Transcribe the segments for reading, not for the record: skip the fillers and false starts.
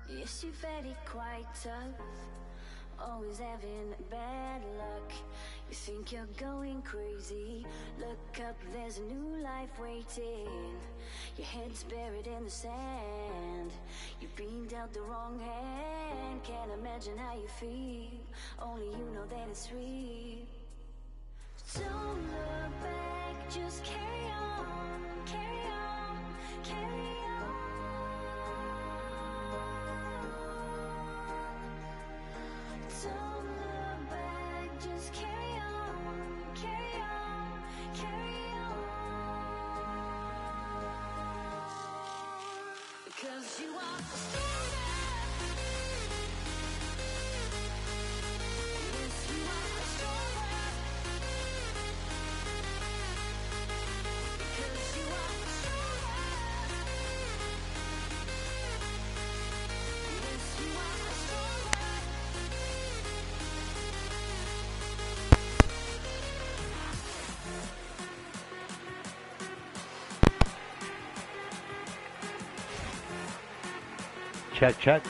Yes, you're very quite tough, always having bad luck. You think you're going crazy, look up, there's a new life waiting. Your head's buried in the sand, you've been dealt the wrong hand. Can't imagine how you feel, only you know that it's real. Don't look back, just carry on, carry on, carry on. Don't look back, just carry on, carry on, carry on. Because you are stronger. Yes, you are stronger. Because you are stronger. Yes, you are stronger. Check, check.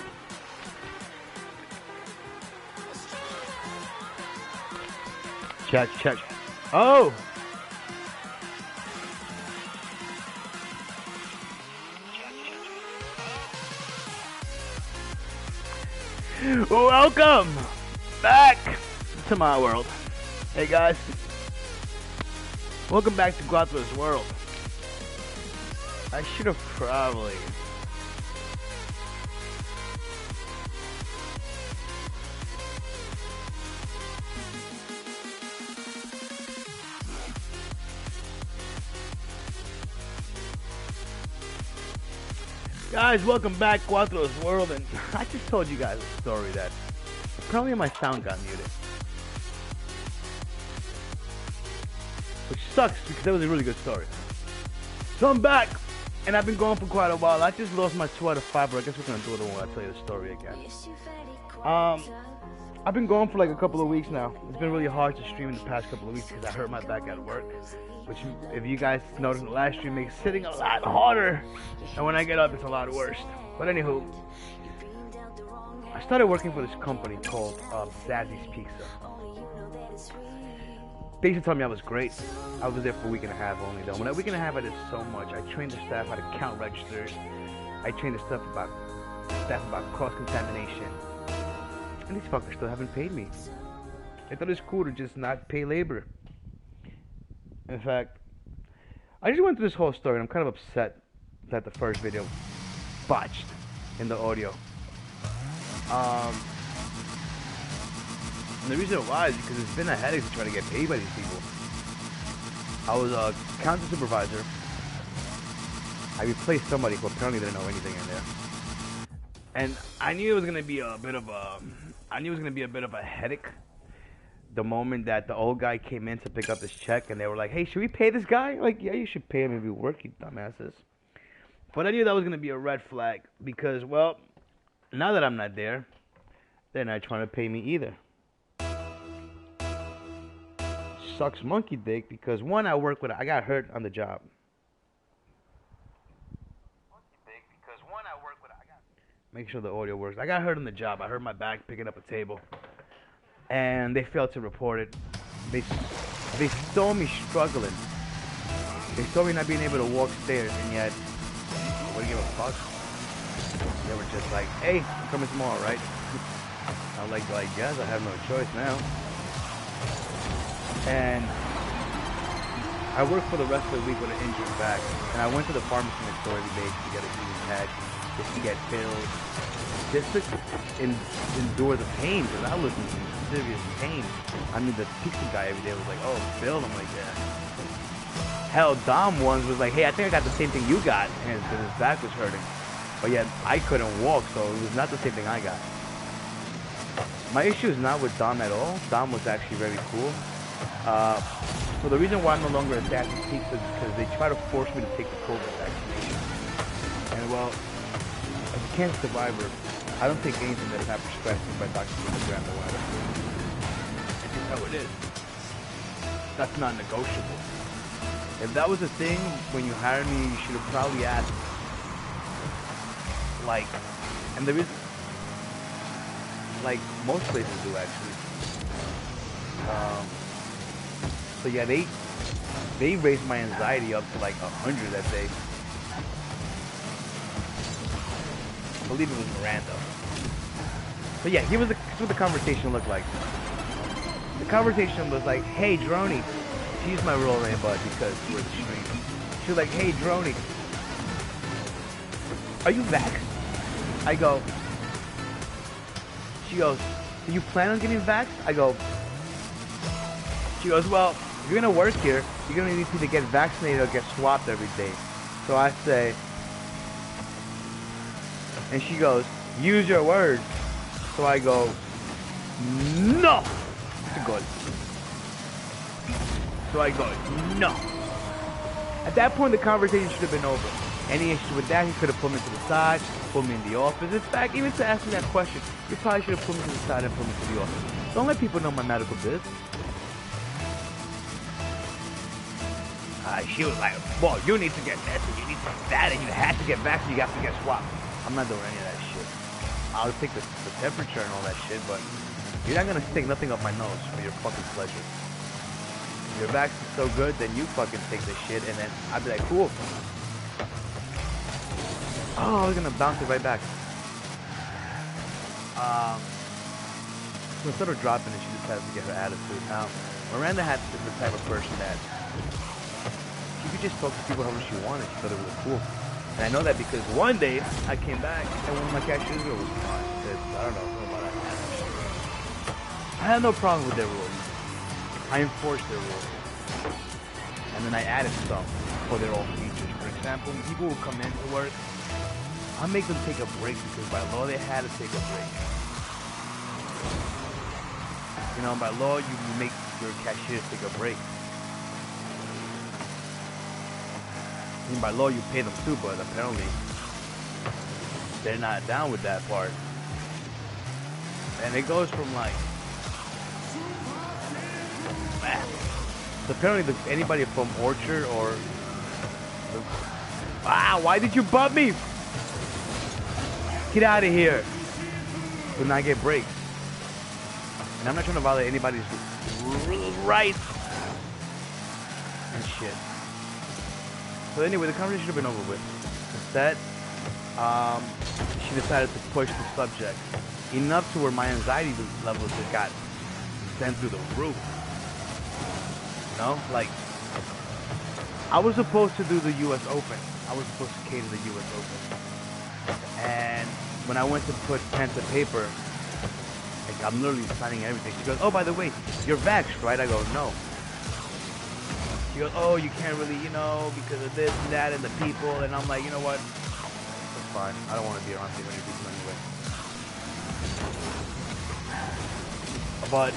Check, check. Oh! Welcome back to my world. Hey guys. Welcome back to Guatro's world. I should have probably... Guys, welcome back, Guatro's World, and I just told you guys a story that apparently my sound got muted. Which sucks, because that was a really good story. So I'm back, and I've been going for quite a while. I just lost my sweater fiber. I guess we're going to do it when I tell you the story again. I've been going for like a couple of weeks now. It's been really hard to stream in the past couple of weeks because I hurt my back at work. Which, if you guys noticed in the last stream, makes sitting a lot harder. And when I get up, it's a lot worse. But anywho, I started working for this company called Zazzys Pizza. They used to tell me I was great. I was there for a week and a half only though. When that week and a half, I did so much. I trained the staff how to count registers. I trained the staff about cross-contamination. And these fuckers still haven't paid me. They thought it was cool to just not pay labor. In fact, I just went through this whole story and I'm kind of upset that the first video botched in the audio. And the reason why is because it's been a headache to try to get paid by these people. I was a counter supervisor. I replaced somebody who apparently didn't know anything in there. And I knew it was gonna be a bit of a headache. The moment that the old guy came in to pick up his check and they were like, hey, should we pay this guy? Like, yeah, you should pay him if you work, you dumbasses. But I knew that was going to be a red flag because, well, now that I'm not there, they're not trying to pay me either. Sucks monkey dick because one, I got hurt on the job. Make sure the audio works. I got hurt on the job. I hurt my back picking up a table. And they failed to report it. They saw me struggling. They saw me not being able to walk stairs, and yet, wouldn't give a fuck. They were just like, hey, I'm coming tomorrow, right? I'm like, yes, I have no choice now. And I worked for the rest of the week with an injured back, and I went to the pharmacy next door every day to get a heating pad, just to get pills, just to endure the pain, because I was in serious pain. I mean, the pizza guy every day was like, oh, Bill? I'm like, yeah. Hell, Dom once was like, hey, I think I got the same thing you got, and his back was hurting. But yet, I couldn't walk, so it was not the same thing I got. My issue is not with Dom at all. Dom was actually very cool. So the reason why I'm no longer at Zazzys Pizza is because they try to force me to take the COVID vaccination. And well, as a cancer survivor, I don't take anything that is not prescribed by doctors or whatever. It's just how it is. That's not negotiable. If that was a thing when you hired me, you should have probably asked, like, and there is, like, most places do actually. So yeah, they raised my anxiety up to like 100 that day. I believe it was Miranda. But yeah, here's what the conversation looked like. The conversation was like, hey, Droney. She used my real name, but because we're the stream. She was like, hey, Droney. Are you vaxxed? I go. She goes, do you plan on getting vaxxed? I go. She goes, well, if you're going to work here, you're going to need to either get vaccinated or get swapped every day. So I say, and she goes, use your words. So I go, no. Good. So I go, no. At that point, the conversation should have been over. Any issue with that, he could have put me to the side, put me in the office. In fact, even to ask me that question, you probably should have put me to the side and put me to the office. Don't let people know my medical biz. She was like, well, you need to get this and you need to get that and you had to get vaccinated, you have to get swapped. I'm not doing any of that shit. I'll take the temperature and all that shit, but you're not gonna stick nothing up my nose for your fucking pleasure. If your vaccine's so good, then you fucking take this shit and then I'd be like, cool. Oh, I was gonna bounce it right back. So instead of dropping it, she just has to get her attitude. Now, Miranda is the type of person that she could just talk to people however she wanted. She thought it was cool. And I know that because one day I came back and one of my cashiers was gone. I don't know about that. I had no problem with their rules. I enforced their rules. And then I added some for their own features. For example, when people will come in to work, I make them take a break because by law they had to take a break. You know, by law you make your cashiers take a break. I mean, by law you pay them too, but apparently they're not down with that part. And it goes from like, so apparently anybody from Orchard or why did you bump me? Get out of here. Do not get breaks. And I'm not trying to violate anybody's rights and shit. So anyway, the conversation should have been over with. Instead, she decided to push the subject enough to where my anxiety levels just got sent through the roof. You know, like I was supposed to do the U.S. Open. I was supposed to cater the U.S. Open. And when I went to put pen to paper, like I'm literally signing everything. She goes, "Oh, by the way, you're vaxxed, right?" I go, "No." She goes, "Oh, you can't really, you know, because of this and that and the people." And I'm like, you know what? That's fine. I don't want to be around too many people anyway. But,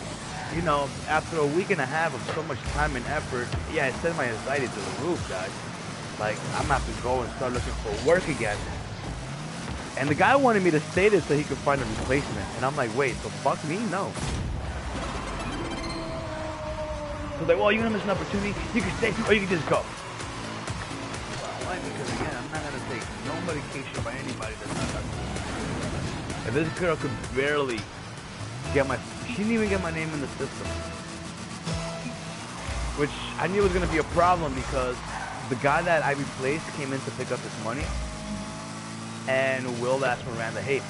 you know, after a week and a half of so much time and effort, yeah, it sent my anxiety to the roof, guys. Like, I'm gonna have to go and start looking for work again. And the guy wanted me to stay there so he could find a replacement. And I'm like, wait, so fuck me? No. So they're like, well, you're gonna miss an opportunity. You can stay or you can just go. Why? Because again, I'm not gonna take no medication by anybody that's not doctor. And this girl could barely get my, she didn't even get my name in the system. Which I knew was gonna be a problem because the guy that I replaced came in to pick up his money. And Will asked Miranda, hey,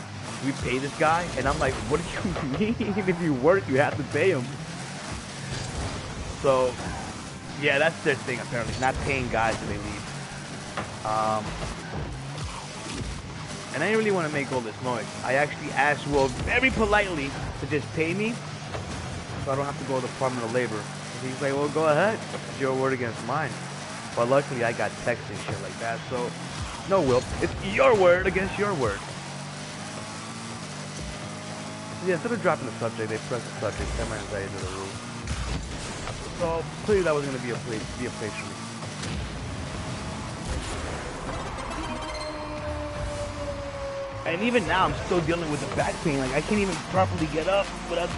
we pay this guy? And I'm like, what do you mean? If you work, you have to pay him. So, yeah, that's their thing, apparently. Not paying guys when they leave. And I didn't really want to make all this noise. I actually asked Will very politely to just pay me so I don't have to go to the Department of Labor. And he's like, well, go ahead. It's your word against mine. But luckily, I got texts and shit like that, so no, Will. It's your word against your word. Yeah, instead of dropping the subject, they pressed the subject, sent my anxiety to the roof. So clearly that was going to be a place for me. And even now, I'm still dealing with the back pain. Like I can't even properly get up without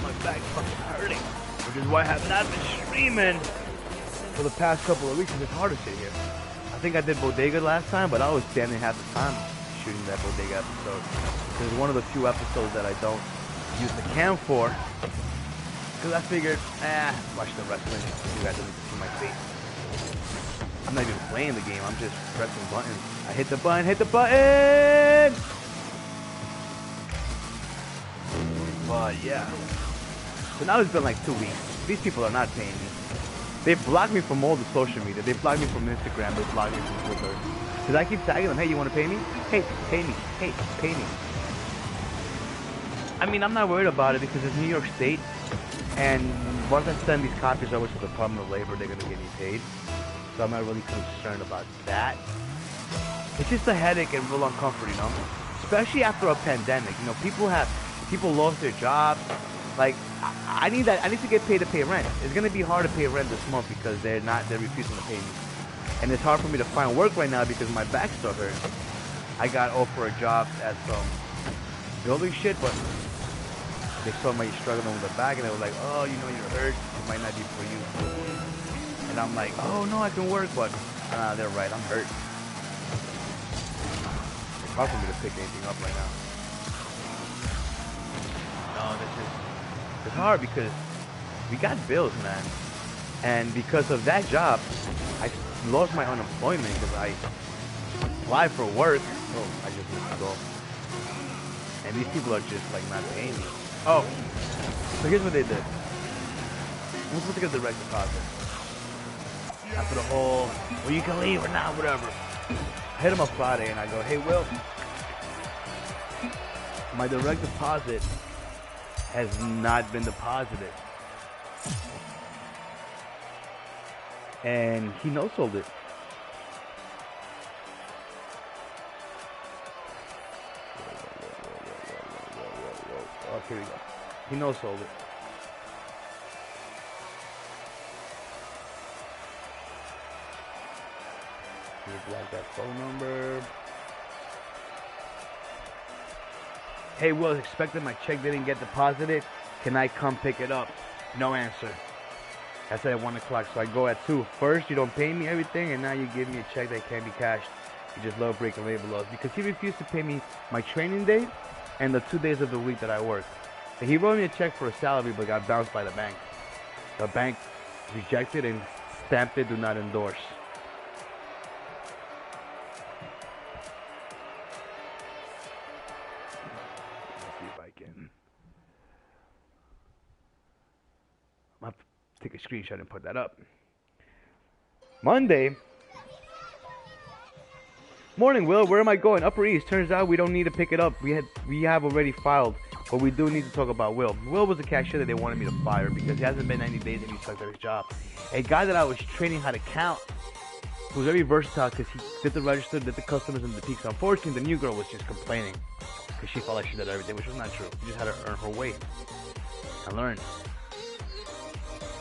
my back fucking hurting, which is why I have not been streaming for the past couple of weeks. It's hard to sit here. I think I did Bodega last time, but I was standing half the time. shooting that bodega episode. This is one of the few episodes that I don't use the cam for. Because I figured, watch the wrestling. You guys don't need to see my face. I'm not even playing the game. I'm just pressing buttons. I hit the button, hit the button! But yeah. So now it's been like 2 weeks. These people are not paying me. They blocked me from all the social media. They blocked me from Instagram. They blocked me from Twitter. Because I keep tagging them, hey, you want to pay me? Hey, pay me. Hey, pay me. I mean, I'm not worried about it because it's New York State. And once I send these copies over to the Department of Labor, they're going to get me paid. So I'm not really concerned about that. It's just a headache and real uncomfortable, you know? Especially after a pandemic. You know, people lost their jobs. Like, I need to get paid to pay rent. It's gonna be hard to pay rent this month because they're refusing to pay me. And it's hard for me to find work right now because my back's still hurting. I got offered a job at some building shit, but they saw me struggling with the back and they were like, oh, you know, you're hurt. It might not be for you. And I'm like, oh no, I can work, but they're right, I'm hurt. It's hard for me to pick anything up right now. No, it's hard because we got bills, man. And because of that job, I lost my unemployment because I applied for work. Oh, I just missed the goal. And these people are just like not paying me. Oh, so here's what they did. I'm supposed to get the direct deposit. After the whole, well, you can leave or not, whatever. I hit him up Friday and I go, hey, Will, my direct deposit has not been deposited. And he no-sold it. Oh, here we go. He no-sold it. Like that phone number. Hey, Will, expected my check didn't get deposited. Can I come pick it up? No answer. I said at 1 o'clock, so I go at 2. First, you don't pay me everything, and now you give me a check that can't be cashed. You just love breaking labor laws. Because he refused to pay me my training day and the 2 days of the week that I worked. And he wrote me a check for a salary, but got bounced by the bank. The bank rejected and stamped it, do not endorse. I'll take a screenshot and put that up. Monday. Morning, Will. Where am I going? Upper East. Turns out we don't need to pick it up. We have already filed, but we do need to talk about Will. Will was a cashier that they wanted me to fire because he hasn't been 90 days and he sucked at his job. A guy that I was training how to count, who was very versatile because he did the register, did the customers, and the peaks. Unfortunately, the new girl was just complaining because she felt like she did everything, which was not true. She just had to earn her way and learn.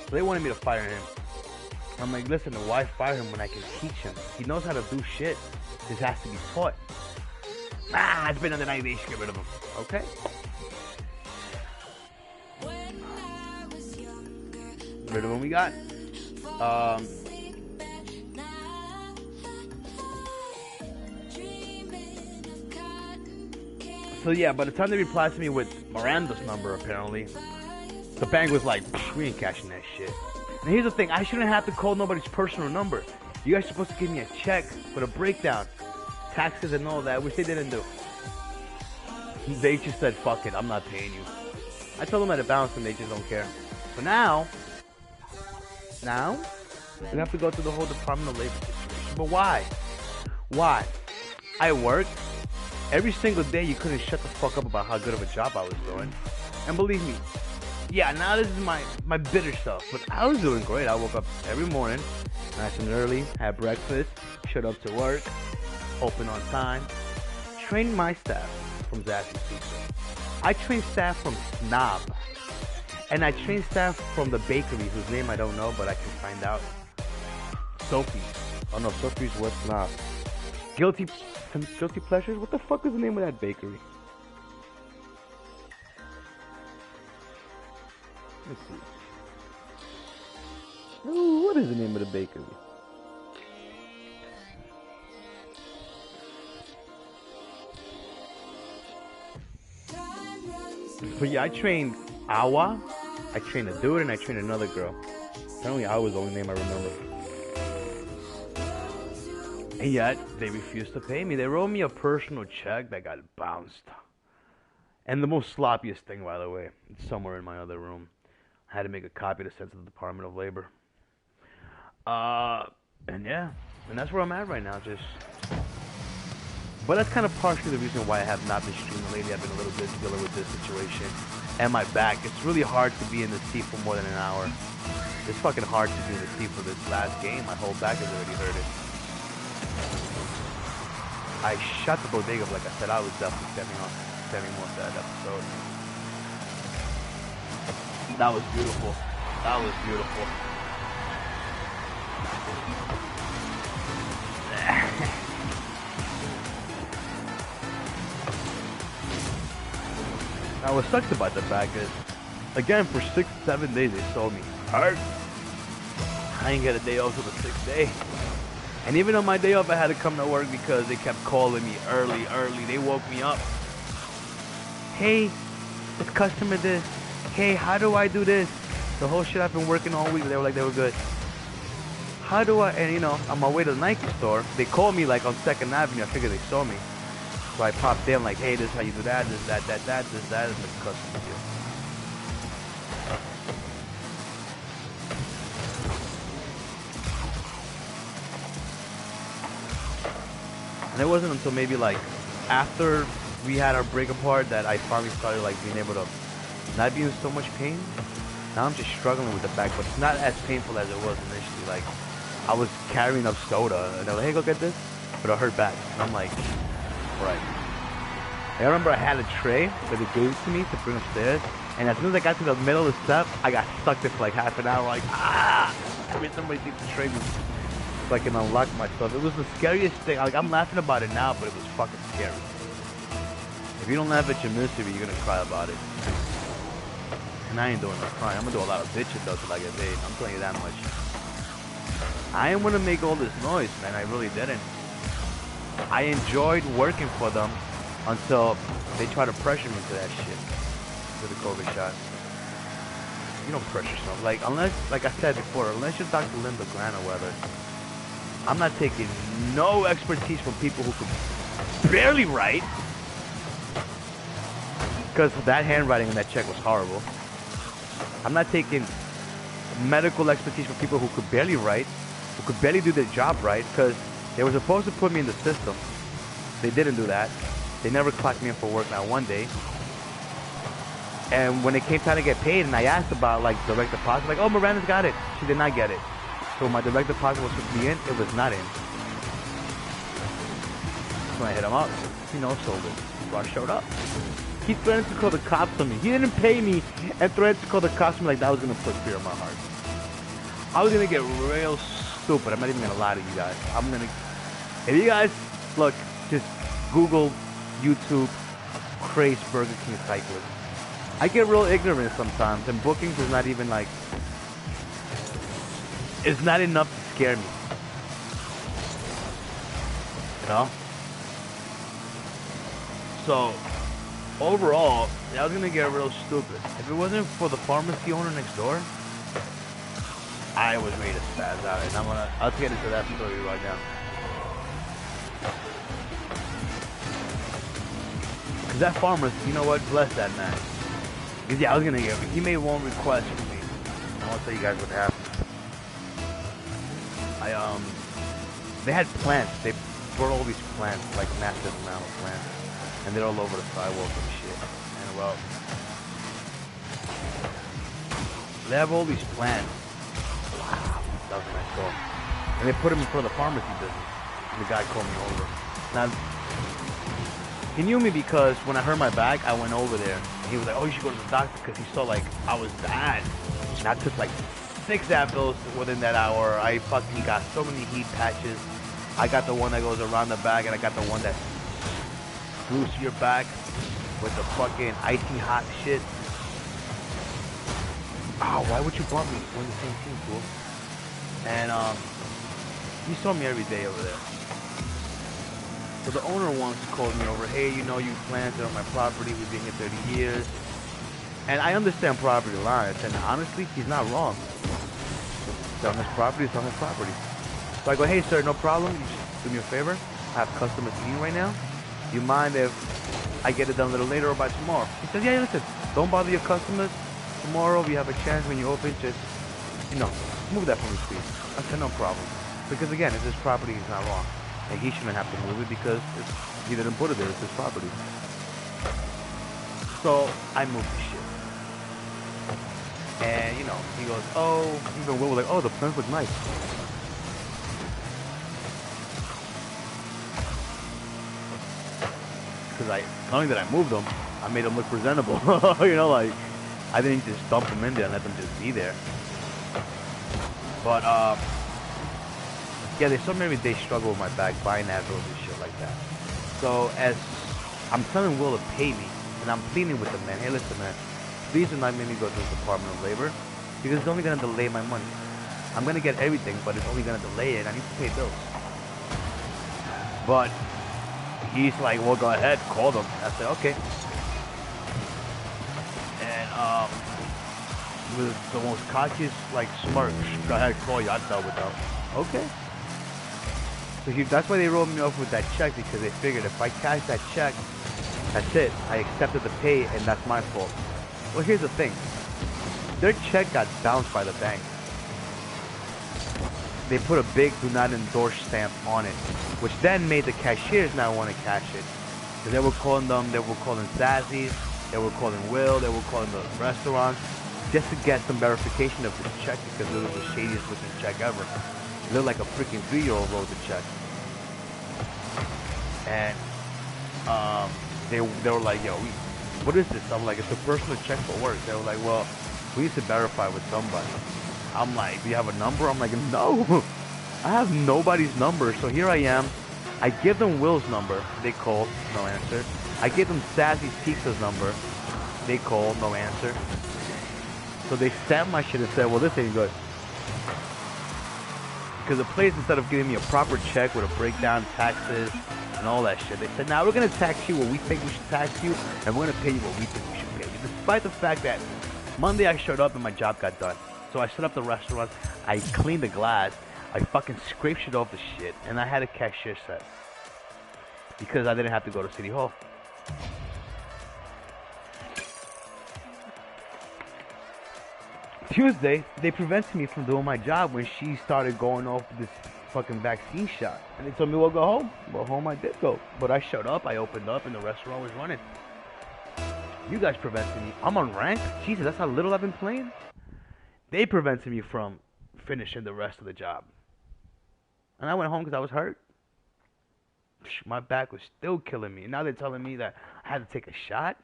So they wanted me to fire him. I'm like, listen, why fire him when I can teach him? He knows how to do shit. This has to be taught. It's been under 90 days to get rid of him. Okay. Rid of him we got. So yeah, by the time they replied to me with Miranda's number, apparently, the bank was like, we ain't cashing that shit. And here's the thing, I shouldn't have to call nobody's personal number. You guys are supposed to give me a check for the breakdown, taxes and all that, which they didn't do. They just said, fuck it, I'm not paying you. I told them that it bounced and they just don't care. But now, we have to go through the whole Department of Labor situation. But why? Why? I worked. Every single day you couldn't shut the fuck up about how good of a job I was doing. And believe me, yeah, now this is my bitter self, but I was doing great. I woke up every morning, nice and early, had breakfast, showed up to work, open on time, trained my staff from Zazzys Pizza. I trained staff from Snob, and I trained staff from the bakery, whose name I don't know, but I can find out. Sophie's. Oh no, Sophie's what's Snob? Guilty Pleasures? What the fuck is the name of that bakery? Let's see. Ooh, what is the name of the bakery? But yeah, I trained Awa, I trained a dude, and I trained another girl. Apparently Awa was the only name I remember. And yet, they refused to pay me. They wrote me a personal check that got bounced. And the most sloppiest thing, by the way, it's somewhere in my other room. I had to make a copy to send to the Department of Labor. And yeah, and that's where I'm at right now, just... But that's kind of partially the reason why I have not been streaming lately. I've been a little bit dealing with this situation. And my back, it's really hard to be in the seat for more than an hour. It's fucking hard to be in the seat for this last game. My whole back has already hurted. I shot the bodega, like I said, I was definitely stemming off that episode. That was beautiful. That was beautiful. Now what sucks about the back is, again, for 6-7 days they told me, hurt. I ain't get a day off till the 6th day. And even on my day off, I had to come to work because they kept calling me early. They woke me up. Hey, it's customer this. Hey, how do I do this? The whole shit I've been working all week, they were like, they were good. How do I, and you know, on my way to the Nike store, they called me like on 2nd Avenue. I figured they saw me. So I popped in like, hey, this is how you do that, this, that, this, that, and the customer deal. And it wasn't until maybe like after we had our break apart that I finally started like being able to not be in so much pain. Now I'm just struggling with the back, but it's not as painful as it was initially. Like I was carrying up soda and they're like, hey, go get this, but it hurt back. And I'm like, right. I remember I had a tray that they gave to me to bring upstairs, and as soon as I got to the middle of the step, I got stuck there for like half an hour, like, every time somebody takes the tray so I can unlock myself. It was the scariest thing. Like, I'm laughing about it now, but it was fucking scary. If you don't laugh at your misery, you're gonna cry about it. And I ain't doing no crying. I'm gonna do a lot of bitching though till I get paid. I'm telling you that much. I didn't want to make all this noise, man. I really didn't. I enjoyed working for them until they try to pressure me to that shit, to the COVID shot. You don't pressure yourself. Like, unless, like I said before, unless you're Dr. Linda Grant or whatever, I'm not taking no expertise from people who could barely write, because that handwriting in that check was horrible. I'm not taking medical expertise from people who could barely write, who could barely do their job right, because they were supposed to put me in the system. They didn't do that. They never clocked me in for work, not one day. And when it came time to get paid, and I asked about like direct deposit, like, oh, Miranda's got it. She did not get it. So my direct deposit was supposed to be in, it was not in. So I hit him up, you know, sold it. So I showed up. He threatened to call the cops on me. He didn't pay me and threatened to call the cops on me, like that was gonna put fear in my heart. I was gonna get real stupid. I'm not even gonna lie to you guys. If you guys, look, just Google, YouTube, Craze Burger King cyclist. I get real ignorant sometimes, and bookings is not even like, it's not enough to scare me. You know? So, overall, I was gonna get real stupid. If it wasn't for the pharmacy owner next door, I was ready to spaz out, and I'll get into that story right now. Cause that pharmacist, you know what, bless that man. Cause yeah, I was gonna get, he made one request for me. I want to tell you guys what happened. They had plants, they brought all these plants, like massive amount of plants. And they're all over the sidewalk and shit. And well, they have all these plants. Wow, that was a nice call. And they put them in front of the pharmacy business. And the guy called me over. Now, he knew me because when I hurt my back, I went over there. And he was like, oh, you should go to the doctor, because he saw like I was bad. And I took like 6 Advils within that hour. I fucking got so many heat patches. I got the one that goes around the back, and I got the one that glues to your back with the fucking icy hot shit. Oh, why would you bump me? We're in the same team, fool. And he saw me every day over there. So the owner once called me over, hey, you know, you planted on my property, we've been here 30 years. And I understand property lines, and honestly, he's not wrong. Selling his property, selling his property. So I go, hey sir, no problem. You just do me a favor. I have customers eating right now. Do you mind if I get it done a little later or by tomorrow? He says, yeah, listen, don't bother your customers. Tomorrow, if you have a chance when you open, just, you know, move that for me, please. I said, no problem. Because again, it's his property, he's not wrong. And he shouldn't have to move it because he didn't put it there, it's his property. So I moved the shit. And, you know, he goes, oh, even Will was like, oh, the plants look nice. Because not only did I move them, I made them look presentable. You know, like, I didn't just dump them in there and let them just be there. But, yeah, there's so many days struggle with my back buying Advils and shit like that. So, as I'm telling Will to pay me, and I'm pleading with the man, hey, listen, man, please do not make me go to the Department of Labor, because it's only going to delay my money. I'm going to get everything, but it's only going to delay it. I need to pay bills. But he's like, well, go ahead, call them. I said, okay. And with the most cockiest, like, smirk, go ahead, call you. I dealt with them. Okay. So that's why they rolled me off with that check, because they figured if I cash that check, that's it. I accepted the pay, and that's my fault. Well, here's the thing. Their check got bounced by the bank. They put a big do not endorse stamp on it, which then made the cashiers not want to cash it. Because they were calling Zazzys, they were calling Will, they were calling the restaurants, just to get some verification of this check, because it was the shadiest looking check ever. It looked like a freaking 3-year-old wrote the check. And they were like, yo, what is this? I'm like, it's a personal check for work. They were like, well, we need to verify with somebody. I'm like, do you have a number? I'm like, no, I have nobody's number. So here I am. I give them Will's number. They call, no answer. I give them Sassy Pizza's number. They call, no answer. So they stamped my shit and said, well, this ain't good. Because the place, instead of giving me a proper check with a breakdown, taxes, and all that shit, they said, now we're going to tax you what we think we should tax you, and we're going to pay you what we think we should pay you. Despite the fact that Monday I showed up and my job got done. So I set up the restaurant, I cleaned the glass, I fucking scraped shit off the shit, and I had a cashier set. Because I didn't have to go to City Hall. Tuesday, they prevented me from doing my job when she started going off this fucking vaccine shot. And they told me, well, go home. Well, home I did go. But I showed up, I opened up, and the restaurant was running. You guys prevented me. I'm on rank? Jesus, that's how little I've been playing? They prevented me from finishing the rest of the job. And I went home because I was hurt. My back was still killing me. And now they're telling me that I had to take a shot?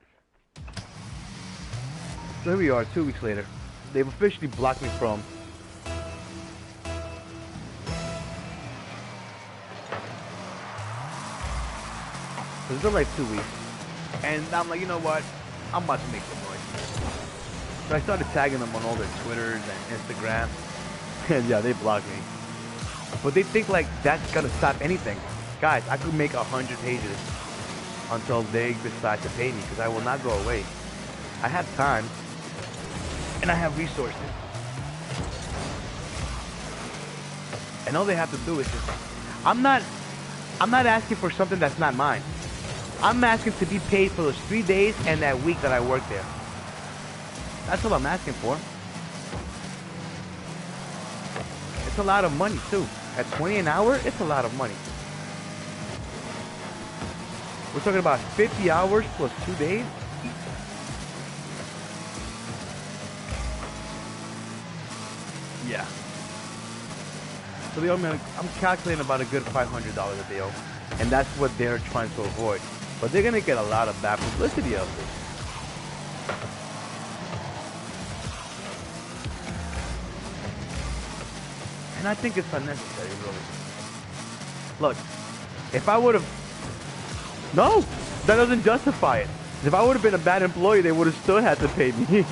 So here we are, 2 weeks later. They've officially blocked me from it's been like 2 weeks. And I'm like, you know what? I'm about to make some noise. So I started tagging them on all their Twitters and Instagram. And yeah, they blocked me. But they think like that's gonna stop anything. Guys, I could make 100 pages until they decide to pay me, because I will not go away. I have time. And I have resources. And all they have to do is just, I'm not asking for something that's not mine. I'm asking to be paid for those 3 days and that week that I worked there. That's all I'm asking for. It's a lot of money too. At $20 an hour, it's a lot of money. We're talking about 50 hours plus 2 days. Yeah. So they owe me, I'm calculating about a good $500 that they owe. And that's what they're trying to avoid. But they're going to get a lot of bad publicity of this. And I think it's unnecessary, really. Look, if I would have... No! That doesn't justify it. If I would have been a bad employee, they would have still had to pay me.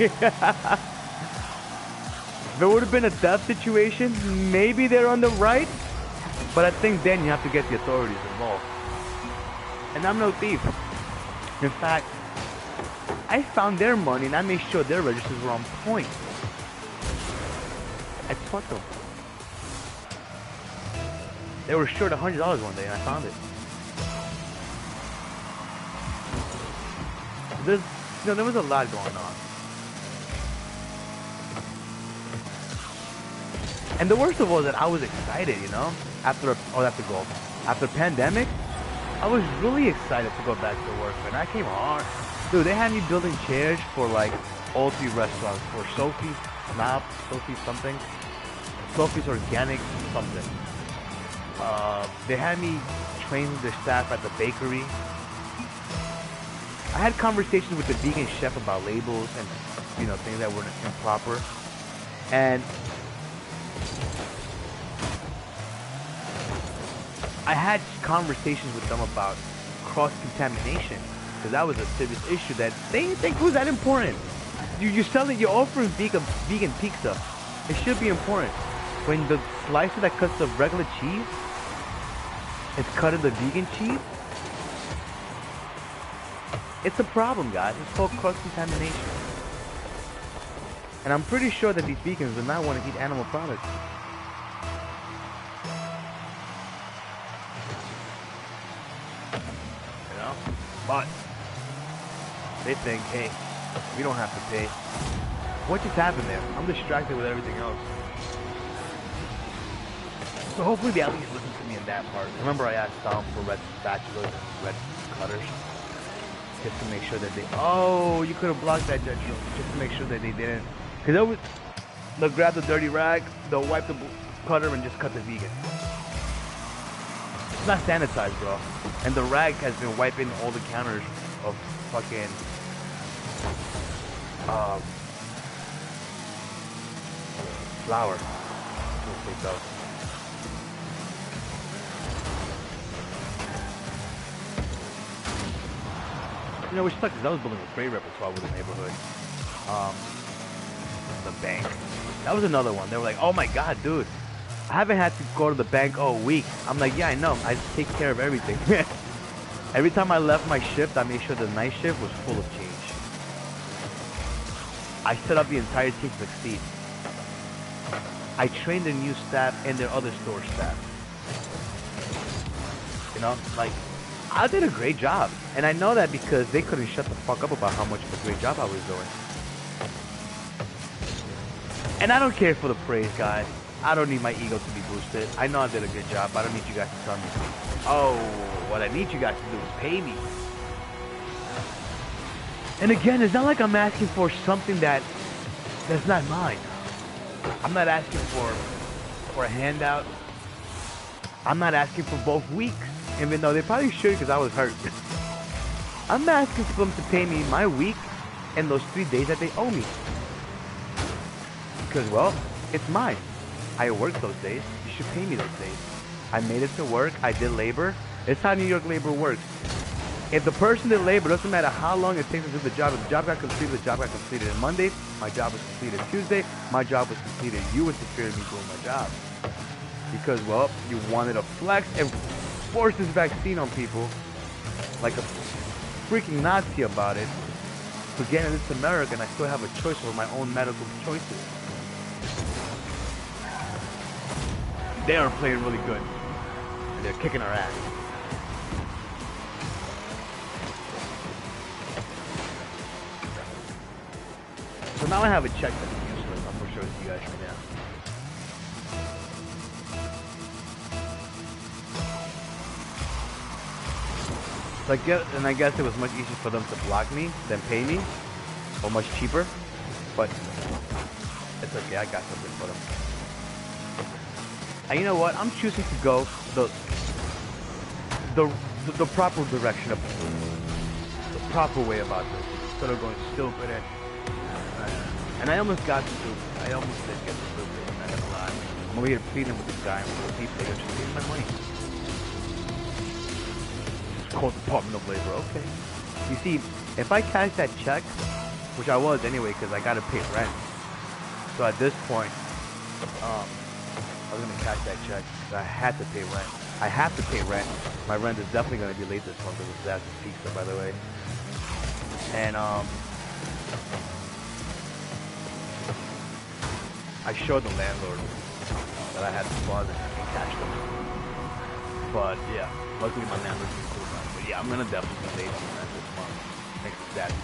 If it would have been a death situation, maybe they're on the right. But I think then you have to get the authorities involved. And I'm no thief. In fact, I found their money and I made sure their registers were on point. I taught them. They were short $100 one day and I found it. There was a lot going on. And the worst of all is that I was excited, after pandemic, I was really excited to go back to work, and I came hard. Dude, they had me building chairs for like all 3 restaurants, for Sophie's Snob, Sophie's something, Sophie's Organic something. They had me train the staff at the bakery. I had conversations with the vegan chef about labels and, things that were improper. And I had conversations with them about cross-contamination, because that was a serious issue that they didn't think was that important. You're offering vegan pizza. It should be important. When the slicer that cuts the regular cheese is cut in the vegan cheese, it's a problem, guys. It's called cross-contamination. And I'm pretty sure that these vegans do not want to eat animal products. But they think, hey, we don't have to pay. What just happened there? I'm distracted with everything else. So hopefully they at least listen to me in that part. Remember I asked Tom for red spatulas and red cutters? Just to make sure that you could have blocked that, Judge. Just to make sure that they didn't. Because they'll grab the dirty rag, they'll wipe the cutter and just cut the vegan. It's not sanitized, bro. And the rag has been wiping all the counters of fucking flour. Which sucks because I was building a great repertoire with the neighborhood. The bank. That was another one. They were like, oh my god, dude. I haven't had to go to the bank all week. I'm like, yeah, I know. I take care of everything. Every time I left my shift, I made sure the night shift was full of change. I set up the entire team to succeed. I trained the new staff and their other store staff. I did a great job. And I know that because they couldn't shut the fuck up about how much of a great job I was doing. And I don't care for the praise, guys. I don't need my ego to be boosted. I know I did a good job. I don't need you guys to tell me, oh, what I need you guys to do is pay me. And again, it's not like I'm asking for something that's not mine. I'm not asking for a handout. I'm not asking for both weeks, even though they probably should because I was hurt. I'm asking for them to pay me my week and those 3 days that they owe me. Because, well, it's mine. I worked those days. You should pay me those days. I made it to work. I did labor. It's how New York labor works. If the person did labor, doesn't matter how long it takes to do the job. If the job got completed, the job got completed on Monday. My job was completed Tuesday. My job was completed. You interfered with me doing my job. Because, well, you wanted to flex and force this vaccine on people like a freaking Nazi about it. Forgetting it's America and I still have a choice over my own medical choices. They are playing really good. And they're kicking our ass. So now I have a check that's useless. I'm going to show it to you guys right now. So I guess it was much easier for them to block me than pay me. Or much cheaper. But it's okay, I got something for them. And you know what? I'm choosing to go the proper direction of the proper way about this. Instead of going stupid and I almost got stupid. I almost did get stupid. I'm not gonna lie. I'm over here pleading with this guy and with the people. They're just taking my money. It's called Department of Labor. Okay. You see, if I cash that check, which I was anyway, because I gotta pay rent. So at this point, I was gonna cash that check. I had to pay rent. I have to pay rent. My rent is definitely gonna be late this month. It was Zazzys pizza, by the way. And I showed the landlord that I had the closet and catch them. But yeah, luckily my landlord's been cool about it. But yeah, I'm gonna definitely be late on that this month. Next Saturday.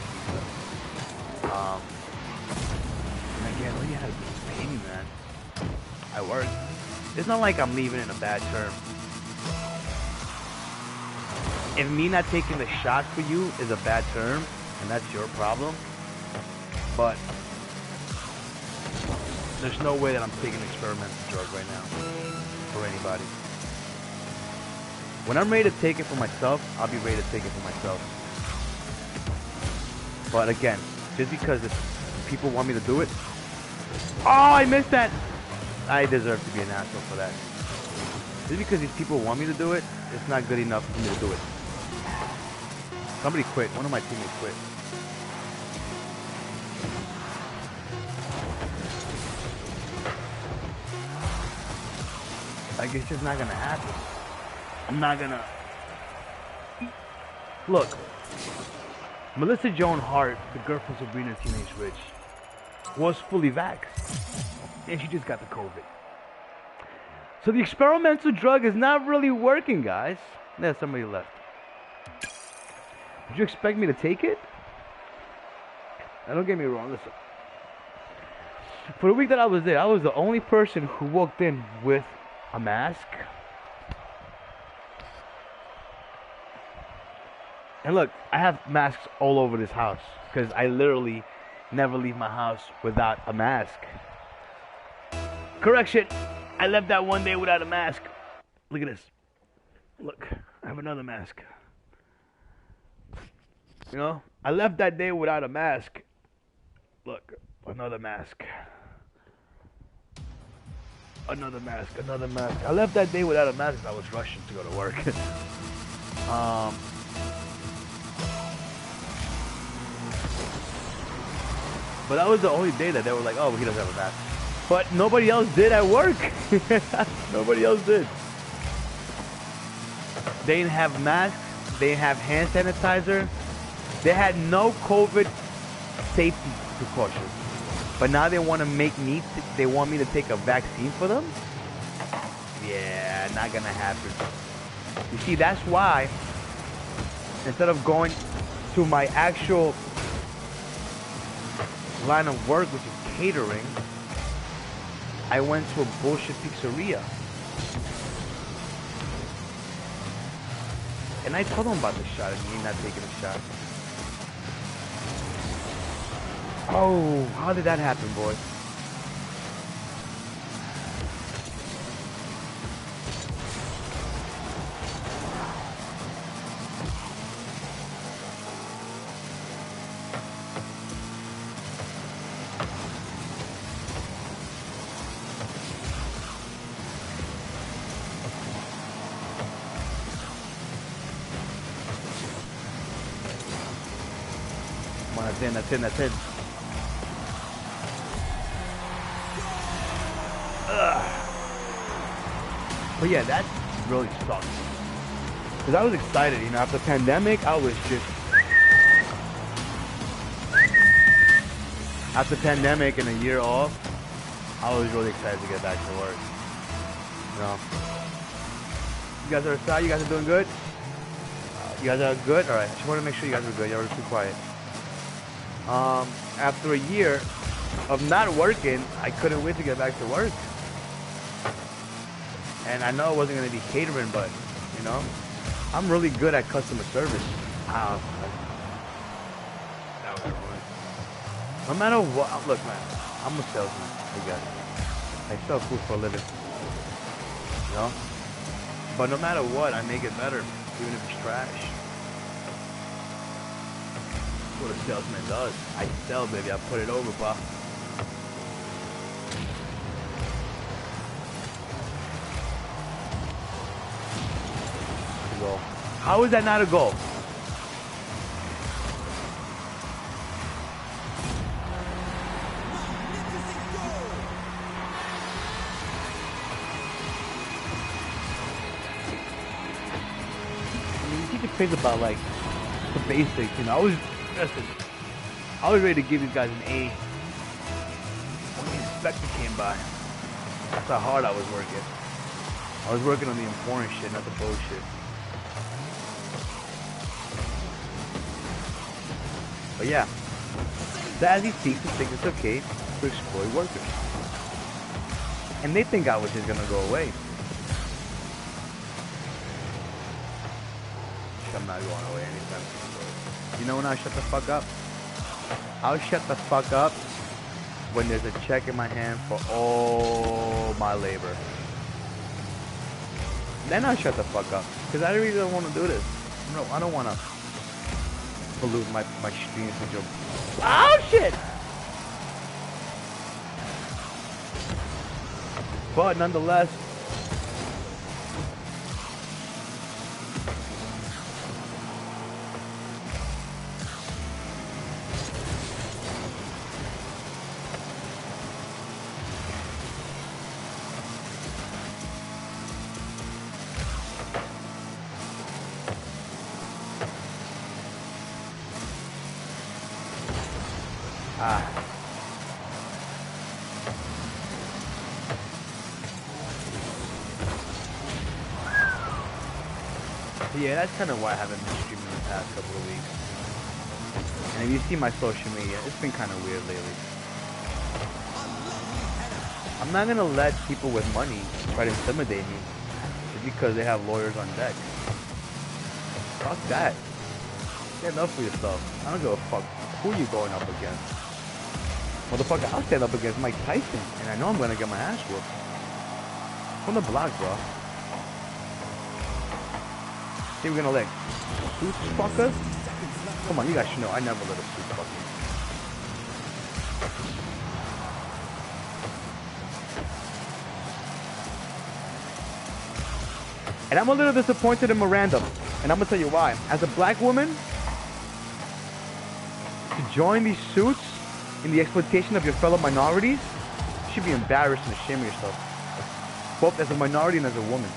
And again, look at this baby, man. I work. It's not like I'm leaving in a bad term. If me not taking the shot for you is a bad term, and that's your problem, but there's no way that I'm taking an experimental drug right now for anybody. When I'm ready to take it for myself, I'll be ready to take it for myself. But again, just because if people want me to do it, oh, I missed that. I deserve to be an asshole for that. Just because these people want me to do it, it's not good enough for me to do it. Somebody quit. One of my teammates quit. Like, it's just not gonna happen. I'm not gonna... Look. Melissa Joan Hart, the girl from Sabrina Teenage Witch, was fully vaxxed. And she just got the COVID. So the experimental drug is not really working, guys. There's somebody left. Did you expect me to take it? Now, don't get me wrong, listen. For the week that I was there, I was the only person who walked in with a mask. And look, I have masks all over this house because I literally never leave my house without a mask. Correction, I left that one day without a mask. Look at this. Look, I have another mask. You know, I left that day without a mask. Look, another mask. Another mask, another mask. I left that day without a mask because I was rushing to go to work. But that was the only day that they were like, oh, he doesn't have a mask. But nobody else did at work. Nobody else did. They didn't have masks. They didn't have hand sanitizer. They had no COVID safety precautions. But now they want to make me, they want me to take a vaccine for them? Yeah, not gonna happen. You see, that's why, instead of going to my actual line of work, which is catering, I went to a bullshit pizzeria. And I told them about the shot and me not taking a shot. Oh, how did that happen, boy? Come on, that's in, that's in, that's in. But yeah, that really sucks. Because I was excited, you know, after the pandemic, I was just... After the pandemic and a year off, I was really excited to get back to work. You know? You guys are outside? You guys are doing good? You guys are good? Alright, I just want to make sure you guys are good. Y'all are too quiet. After a year of not working, I couldn't wait to get back to work. And I know it wasn't going to be catering, but, you know, I'm really good at customer service. That was everyone. No matter what, look, man, I'm a salesman, I guess. I sell food for a living, you know? But no matter what, I make it better, even if it's trash. That's what a salesman does. I sell, baby, I put it over, pal. How is that not a goal? I mean, you teach kids about like the basics, you know. I was ready to give these guys an A when the inspector came by. That's how hard I was working. I was working on the important shit, not the bullshit. But yeah, Zazzys seems to think it's okay to exploit workers. And they think I was just gonna go away. I'm not going away anytime soon. You know when I shut the fuck up? I'll shut the fuck up when there's a check in my hand for all my labor. Then I'll shut the fuck up. Because I really don't want to do this. No, I don't want to pollute my streams with your... Oh shit! But nonetheless... Yeah, that's kind of why I haven't been streaming the past couple of weeks. And if you see my social media, it's been kind of weird lately. I'm not gonna let people with money try to intimidate me just because they have lawyers on deck. Fuck that. Stand up for yourself. I don't give a fuck who you going up against. Motherfucker, I'll stand up against Mike Tyson, and I know I'm gonna get my ass whooped. From the block, bro. Think we're gonna let suits fuck us? Come on, you guys should know I never let a suit fuck me. And I'm a little disappointed in Miranda, and I'm gonna tell you why. As a black woman, to join these suits in the exploitation of your fellow minorities, you should be embarrassed and ashamed of yourself. Both as a minority and as a woman.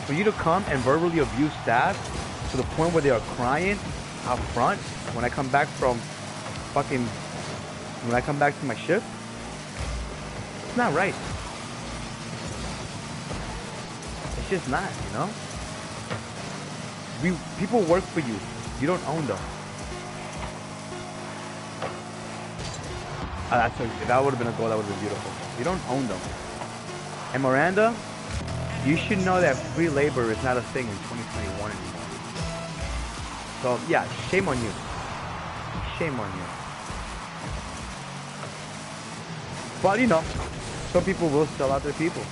For you to come and verbally abuse staff to the point where they are crying out front when I come back from when I come back to my shift, it's not right. It's just not, you know? People work for you. You don't own them. If that would have been a goal, that would have been beautiful. You don't own them. And Miranda, you should know that free labor is not a thing in 2021 anymore. So, yeah, shame on you. Shame on you. But, you know, some people will sell out their people.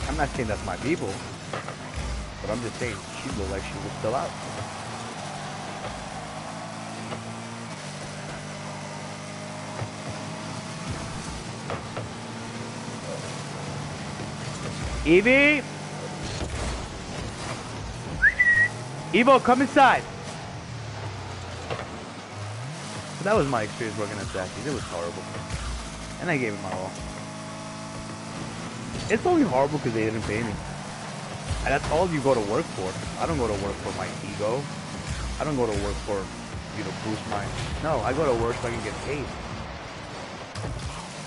I'm not saying that's my people, but I'm just saying she looked like she was still out. Evie! Evo, come inside! So that was my experience working at Zazzys. It was horrible. And I gave it my all. It's only horrible because they didn't pay me. And that's all you go to work for. I don't go to work for my ego. I don't go to work for, you know, boost my... No, I go to work so I can get paid.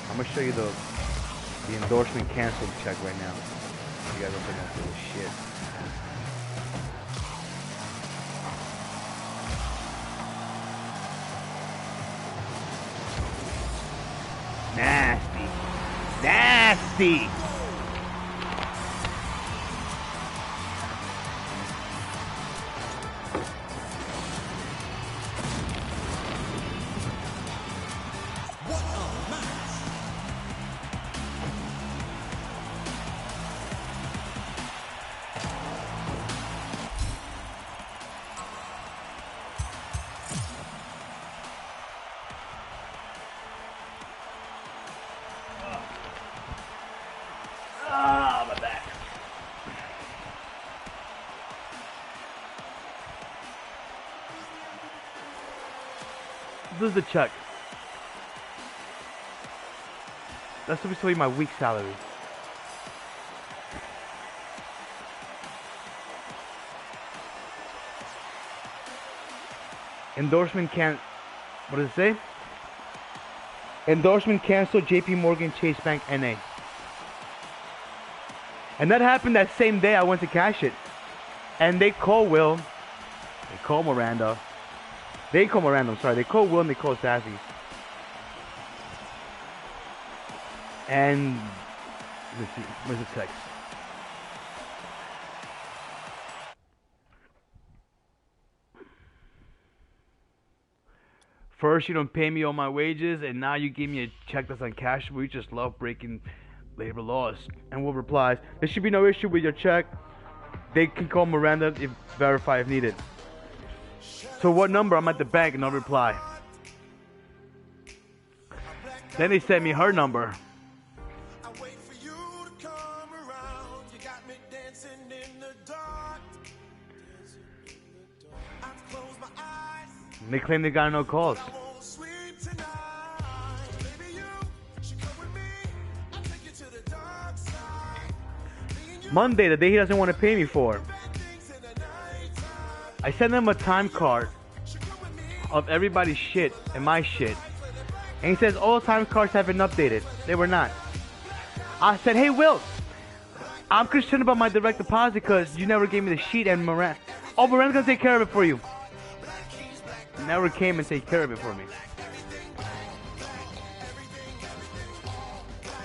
I'm going to show you the endorsement cancel check right now. You guys don't think I'm full of shit. Nasty. Nasty! This is the check. That's supposed to be my week's salary. Endorsement can. What does it say? Endorsement cancel. JP Morgan Chase Bank NA. And that happened that same day I went to cash it. And they call Will. They call Miranda. They call Miranda, I'm sorry. They call Will and they call Zazzys. And let's see, where's the text? First, you don't pay me all my wages, and now you give me a check that's uncashable. We just love breaking labor laws. And Will replies, there should be no issue with your check. They can call Miranda if verify if needed. So what number? I'm at the bank, and no reply. Then they sent me her number. And they claim they got no calls. Monday, the day he doesn't want to pay me for. I sent him a time card of everybody's shit and my shit. And he says all time cards have been updated. They were not. I said, hey Will, I'm concerned about my direct deposit because you never gave me the sheet and Miranda. Oh, Miranda's gonna take care of it for you. Never came and take care of it for me.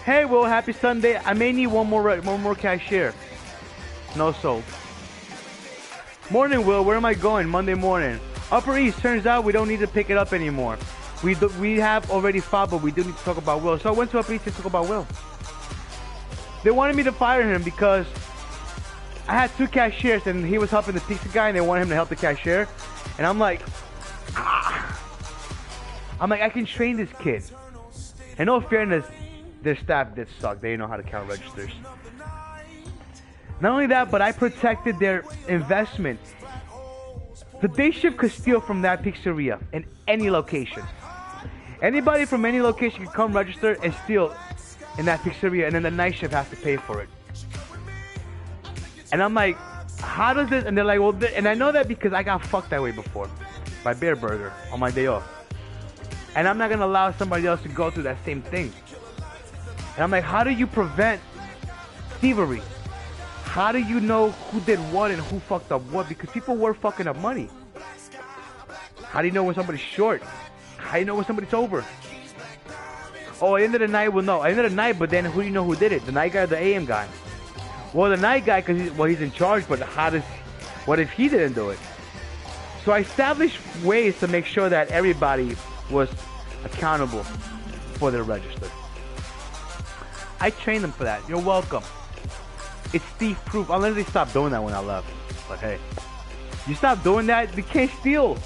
Hey Will, happy Sunday. I may need one more cashier. No sold. Morning Will, where am I going? Monday morning. Upper East. Turns out we don't need to pick it up anymore. We have already filed, but we do need to talk about Will. So I went to Upper East to talk about Will. They wanted me to fire him because I had 2 cashiers and he was helping the pizza guy and they wanted him to help the cashier. And I'm like, I can train this kid. In all fairness, their staff did suck. They didn't know how to count registers. Not only that, but I protected their investment. The day shift could steal from that pizzeria in any location. Anybody from any location can come register and steal in that pizzeria, and then the night shift has to pay for it. And I'm like, how does this? And they're like, well, and I know that because I got fucked that way before by Bear Burger on my day off. And I'm not gonna allow somebody else to go through that same thing. And I'm like, how do you prevent thievery? How do you know who did what and who fucked up what? Because people were fucking up money. How do you know when somebody's short? How do you know when somebody's over? Oh, at the end of the night, well, no. At the end of the night, but then who do you know who did it? The night guy or the AM guy? Well, the night guy, because he's in charge, but what if he didn't do it? So I established ways to make sure that everybody was accountable for their register. I trained them for that. You're welcome. It's thief-proof, unless they stop doing that when I left. But hey, you stop doing that, they can't steal.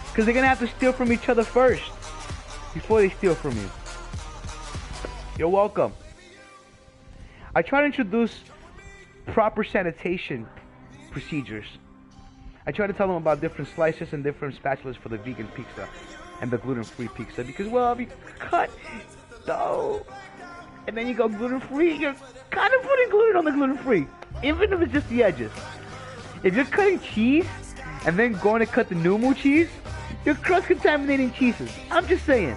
Because they're going to have to steal from each other first before they steal from you. You're welcome. I try to introduce proper sanitation procedures. I try to tell them about different slices and different spatulas for the vegan pizza and the gluten-free pizza. Because, well, if you cut dough and then you go gluten-free, you're kind of putting gluten on the gluten-free, even if it's just the edges. If you're cutting cheese and then going to cut the Numu cheese, you're cross-contaminating cheeses. I'm just saying.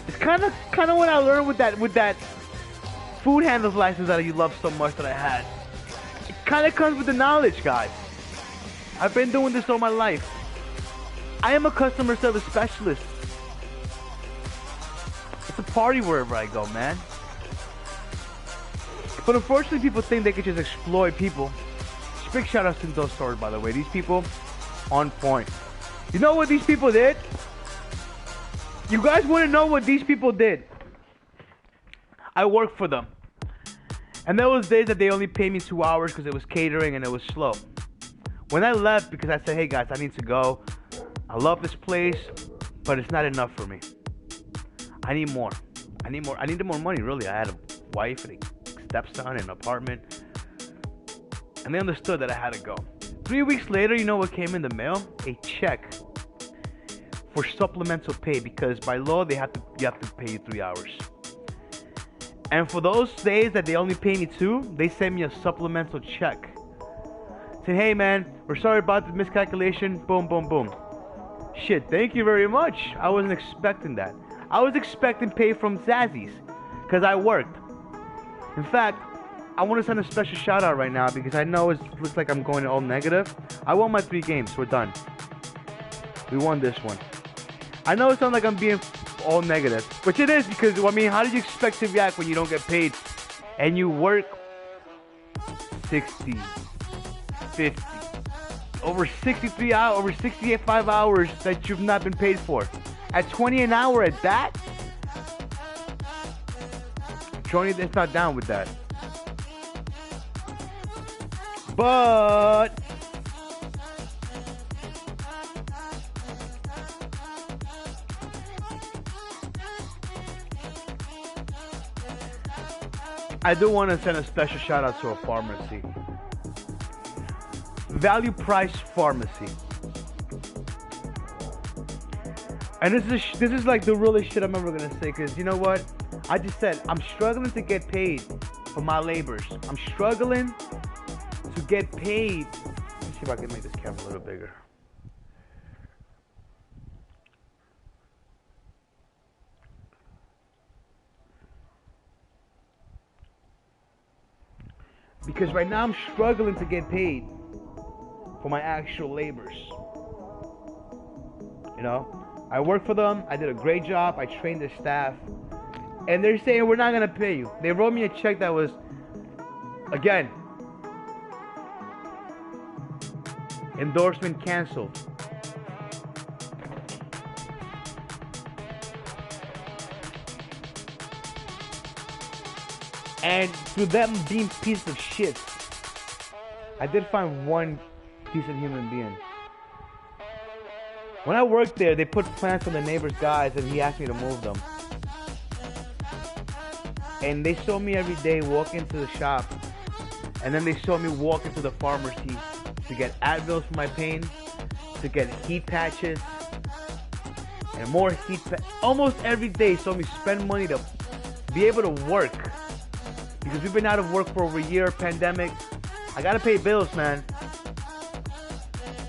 It's kind of what I learned with that food handler's license that you love so much that I had. It kind of comes with the knowledge, guys. I've been doing this all my life. I am a customer service specialist. It's a party wherever I go, man. But unfortunately, people think they can just exploit people. Big shout outs to those stores, by the way. These people, on point. You know what these people did? You guys want to know what these people did? I worked for them. And there was days that they only paid me 2 hours because it was catering and it was slow. When I left, because I said, hey guys, I need to go. I love this place, but it's not enough for me. I need more. I needed more money, really. I had a wife and a stepson and an apartment. And they understood that I had to go. 3 weeks later, you know what came in the mail? A check for supplemental pay because by law you have to pay you 3 hours. And for those days that they only pay me 2, they send me a supplemental check. Saying, hey man, we're sorry about the miscalculation. Boom, boom, boom. Shit, thank you very much. I wasn't expecting that. I was expecting pay from Zazzys because I worked. In fact, I want to send a special shout out right now because I know it looks like I'm going all negative. I won my 3 games. We're done. We won this one. I know it sounds like I'm being all negative, which it is because, I mean, how do you expect to react when you don't get paid and you work 60, 50, over 63 hours, over 65 hours that you've not been paid for? At 20 an hour at that? Johnny is not down with that. But I do want to send a special shout out to a pharmacy. Value Price Pharmacy. And this is like the realest shit I'm ever gonna say, because you know what? I just said I'm struggling to get paid for my labors. I'm struggling to get paid. Let me see if I can make this camera a little bigger. Because right now I'm struggling to get paid for my actual labors. You know, I work for them. I did a great job. I trained their staff. And they're saying we're not gonna pay you. They wrote me a check that was, again, endorsement canceled. And through them being pieces of shit, I did find one decent human being. When I worked there, they put plants on the neighbor's guys and he asked me to move them. And they saw me every day walk into the shop. And then they saw me walk into the pharmacy to get Advils for my pain, to get heat patches, and more heat patches. Almost every day saw me spend money to be able to work. Because we've been out of work for over a year, pandemic. I gotta pay bills, man.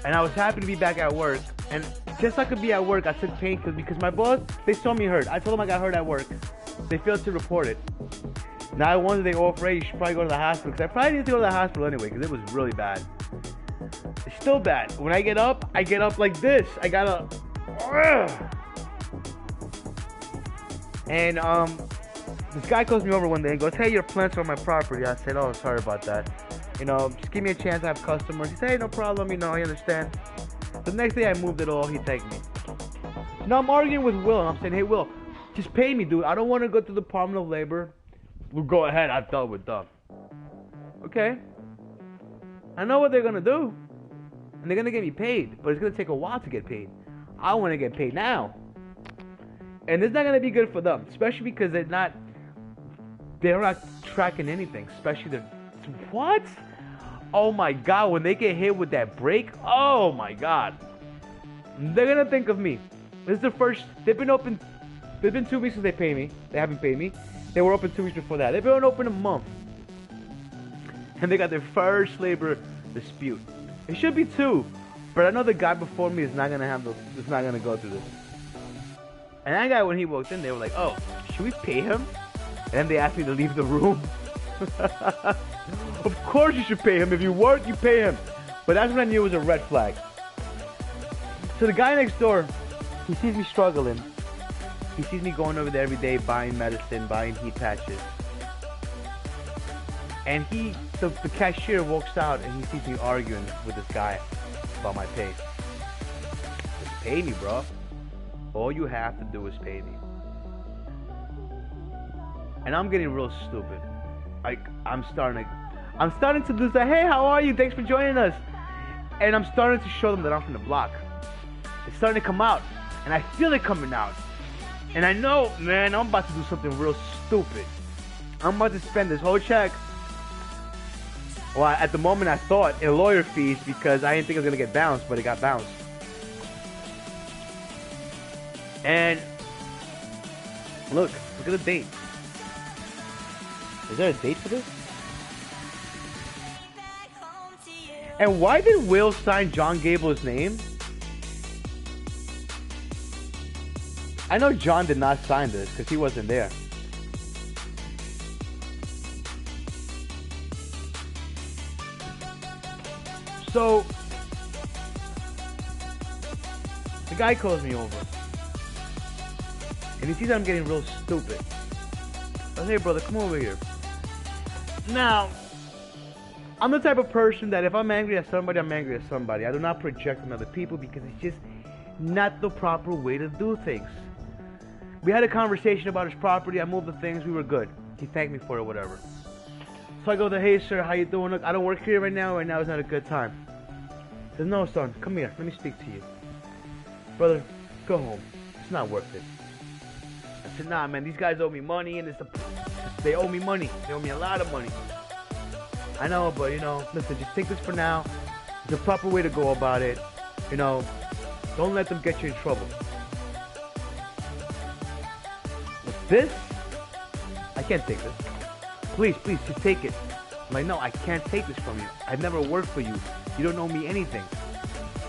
And I was happy to be back at work. And just so I could be at work, I took pain because my boss, they saw me hurt. I told them I got hurt at work. They failed to report it. Now one day they offer, hey, you should probably go to the hospital. Because I probably need to go to the hospital anyway, because it was really bad. It's still bad. When I get up like this. I gotta... And, this guy calls me over one day and goes, hey, your plants are on my property. I said, oh, sorry about that. You know, just give me a chance. I have customers. He said, hey, no problem. You know, I understand. The next day I moved it all. He thanked me. Now I'm arguing with Will. And I'm saying, hey, Will, just pay me, dude. I don't want to go to the Department of Labor. Well, go ahead. I've dealt with them. Okay. I know what they're going to do. And they're going to get me paid. But it's going to take a while to get paid. I want to get paid now. And it's not going to be good for them. Especially because they're not tracking anything. Especially the... What? Oh my God. When they get hit with that break. Oh my God. They're going to think of me. This is the first... They've been open... It's been 2 weeks since they pay me. They haven't paid me. They were open 2 weeks before that. They've been open a month. And they got their first labor dispute. It should be 2. But I know the guy before me is not going to handle... Is not going to go through this. And that guy, when he walked in, they were like, oh, should we pay him? And then they asked me to leave the room. Of course you should pay him. If you work, you pay him. But that's when I knew it was a red flag. So the guy next door, he sees me struggling. He sees me going over there every day, buying medicine, buying heat patches. And the cashier walks out and he sees me arguing with this guy about my pay. Just pay me, bro. All you have to do is pay me. And I'm getting real stupid. I'm starting to do that. Hey, how are you? Thanks for joining us. And I'm starting to show them that I'm from the block. It's starting to come out. And I feel it coming out. And I know, man, I'm about to do something real stupid. I'm about to spend this whole check. Well, at the moment I thought in lawyer fees because I didn't think it was going to get bounced, but it got bounced. And look at the date. Is there a date for this? And why did Will sign John Gable's name? I know John did not sign this because he wasn't there. So, the guy calls me over. And he sees I'm getting real stupid. I say, hey brother, come over here. Now, I'm the type of person that if I'm angry at somebody, I'm angry at somebody. I do not project on other people because it's just not the proper way to do things. We had a conversation about his property. I moved the things. We were good. He thanked me for it, whatever. So I go to, hey sir, how you doing? Look, I don't work here right now. Right now is not a good time. He says, no son, come here. Let me speak to you. Brother, go home. It's not worth it. I said, nah man, these guys owe me money and they owe me money. They owe me a lot of money. I know, but you know, listen, just take this for now. It's a proper way to go about it. You know, don't let them get you in trouble. But this, I can't take this. Please, just take it. I'm like, no, I can't take this from you. I've never worked for you. You don't owe me anything.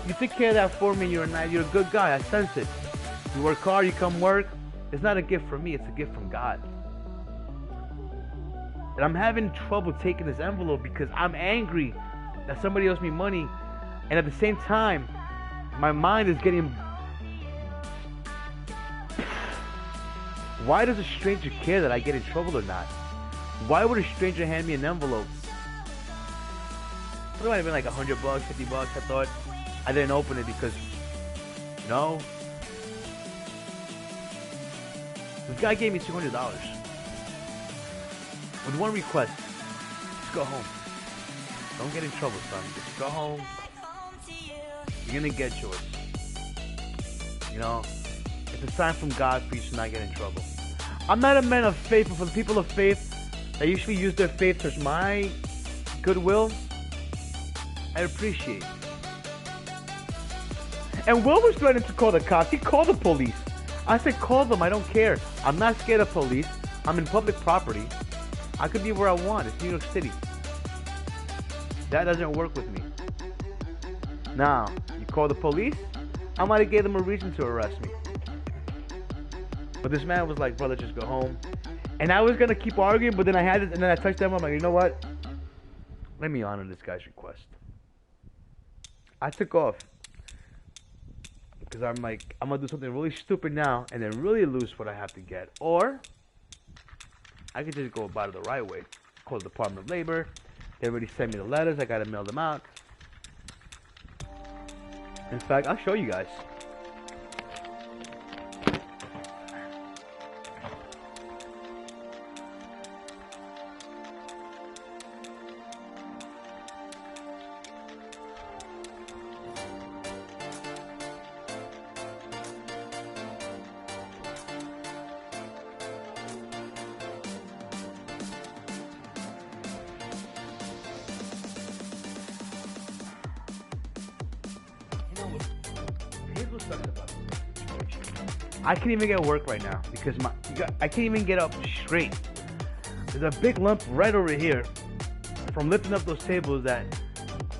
You took care of that for me. You're a good guy. I sense it. You work hard. You come work. It's not a gift from me. It's a gift from God. And I'm having trouble taking this envelope because I'm angry that somebody owes me money. And at the same time, my mind is getting... Why does a stranger care that I get in trouble or not? Why would a stranger hand me an envelope? It might have been like $100, $50. I thought I didn't open it because, you know, this guy gave me $200 with one request: just go home. Don't get in trouble, son. Just go home. You're gonna get yours. You know, it's a sign from God for you to not get in trouble. I'm not a man of faith, but for the people of faith that usually use their faith towards my goodwill, I appreciate. And Will was threatening to call the cops. He called the police. I said, call them. I don't care. I'm not scared of police. I'm in public property. I could be where I want. It's New York City. That doesn't work with me. Now, you call the police, I might have gave them a reason to arrest me. But this man was like, brother, just go home. And I was going to keep arguing, but then I had it, and then I touched them. I'm like, you know what? Let me honor this guy's request. I took off. Because I'm like, I'm going to do something really stupid now, and then really lose what I have to get. Or, I could just go about it the right way. Call the Department of Labor. They already sent me the letters. I got to mail them out. In fact, I'll show you guys. I can't even get work right now because I can't even get up straight. There's a big lump right over here from lifting up those tables that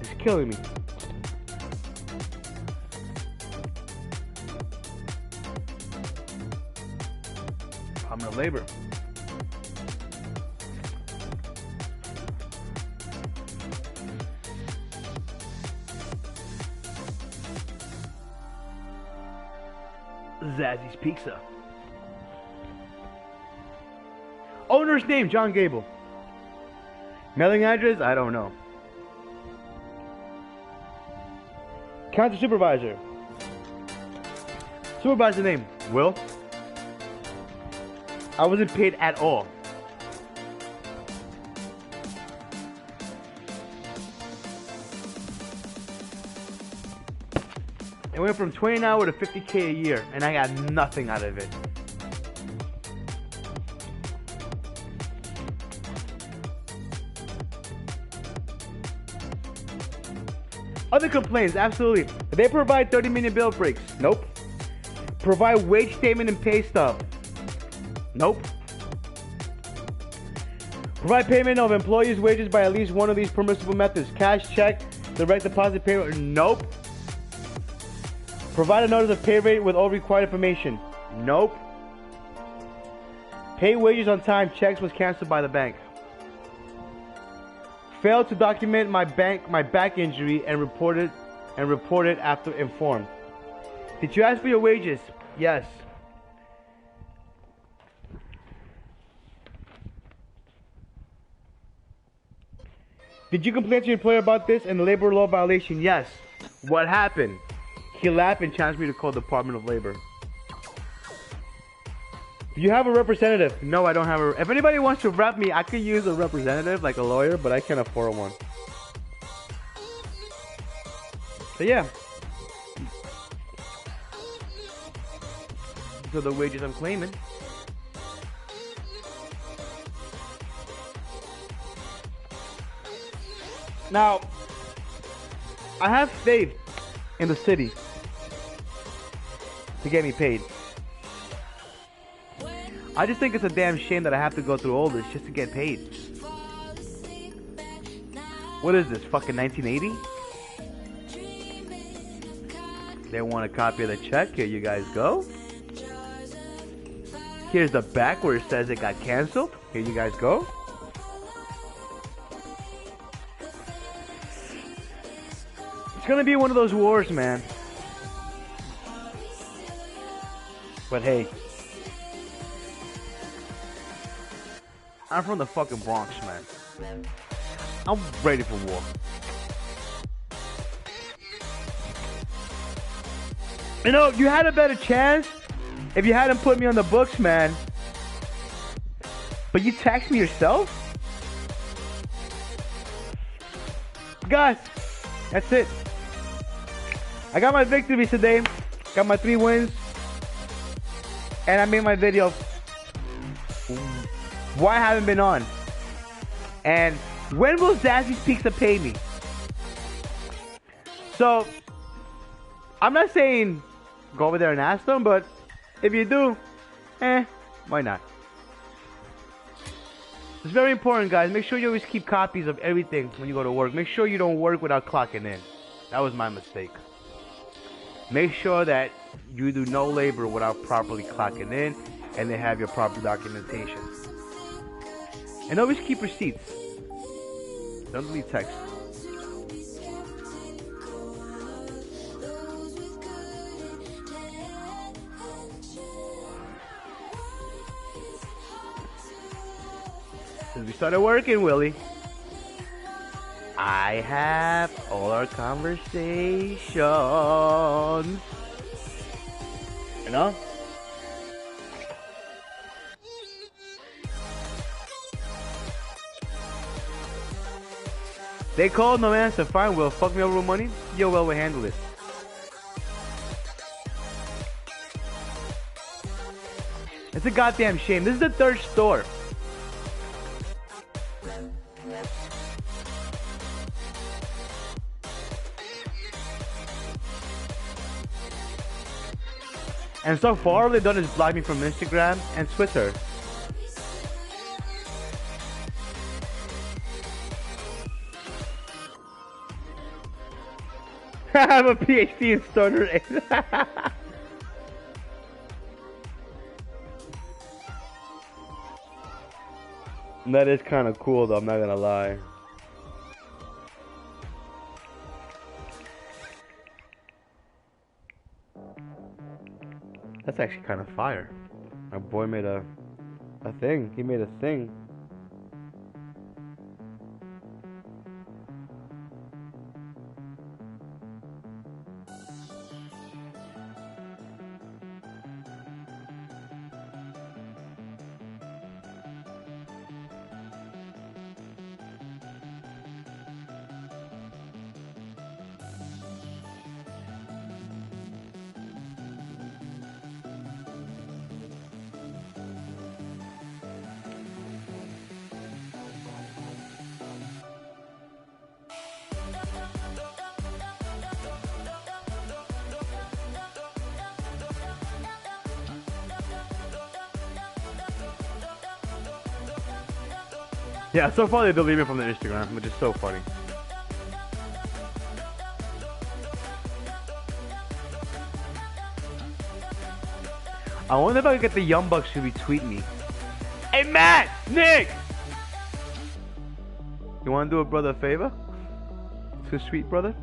is killing me. Department of Labor. Zazzys Pizza. Owner's name, John Gable. Mailing address, I don't know. Counter supervisor. Supervisor name, Will. I wasn't paid at all. It went from 20 an hour to $50K a year, and I got nothing out of it. Other complaints, absolutely. They provide 30-minute bill breaks. Nope. Provide wage statement and pay stub. Nope. Provide payment of employees' wages by at least one of these permissible methods. Cash, check, direct deposit, payment. Nope. Provide a notice of pay rate with all required information. Nope. Pay wages on time. Checks was canceled by the bank. Failed to document my back injury and report it after informed. Did you ask for your wages? Yes. Did you complain to your employer about this and the labor law violation? Yes. What happened? He laughed and challenged me to call the Department of Labor. Do you have a representative? No, I don't have a... If anybody wants to rep me, I could use a representative, like a lawyer, but I can't afford one. So yeah. These are the wages I'm claiming. Now, I have faith in the city to get me paid. I just think it's a damn shame that I have to go through all this just to get paid. What is this, fucking 1980? They want a copy of the check. Here you guys go. Here's the back where it says it got canceled. Here you guys go. It's gonna be one of those wars, man. But hey, I'm from the fucking Bronx, man. I'm ready for war. You know, you had a better chance if you hadn't put me on the books, man. But you taxed me yourself? Guys, that's it. I got my victories today. Got my 3 wins. And I made my video. Why I haven't been on. And when will Zazzys Pizza pay me? So, I'm not saying go over there and ask them, but if you do, why not? It's very important, guys. Make sure you always keep copies of everything when you go to work. Make sure you don't work without clocking in. That was my mistake. Make sure that you do no labor without properly clocking in, and they have your proper documentation. And always keep receipts. Don't delete text. Since we started working, Willie, I have all our conversations. You know? They called, no answer. Fine, Will. Fuck me over with money? Yo, well, we'll handle it. It's a goddamn shame. This is the 3rd store. And so far, all they've done is block me from Instagram and Twitter. I have a PhD in stoner. That is kind of cool, though. I'm not gonna lie. That's actually kind of fire. My boy made a thing. He made a thing. Yeah, so far they delete me from the Instagram, which is so funny. I wonder if I can get the Young Bucks to retweet me. Hey Matt! Nick! You wanna do a brother a favor? Too sweet, brother?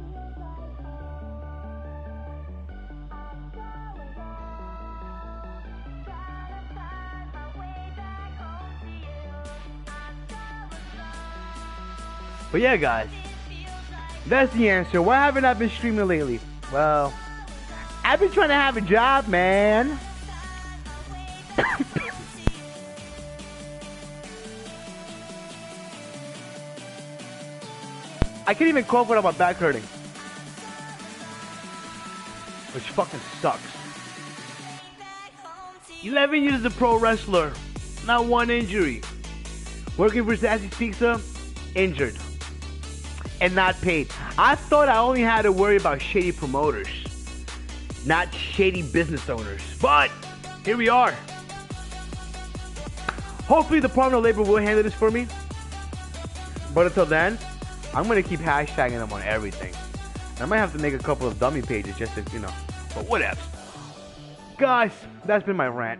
But yeah, guys, that's the answer. Why haven't I been streaming lately? Well, I've been trying to have a job, man. I can't even cope without my back hurting, which fucking sucks. 11 years as a pro wrestler, not one injury. Working for Zazzys Pizza, injured. And not paid. I thought I only had to worry about shady promoters, not shady business owners. But here we are. Hopefully the Department of Labor will handle this for me. But until then, I'm gonna keep hashtagging them on everything. I might have to make a couple of dummy pages just to, but whatever. Guys, that's been my rant.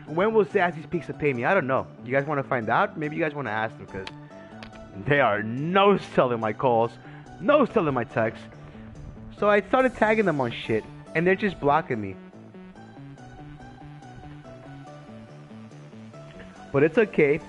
When will Zazzys Pizza pay me? I don't know. You guys want to find out? Maybe you guys want to ask them, because they are no-selling my calls, no-selling my texts. So I started tagging them on shit, and they're just blocking me. But it's okay.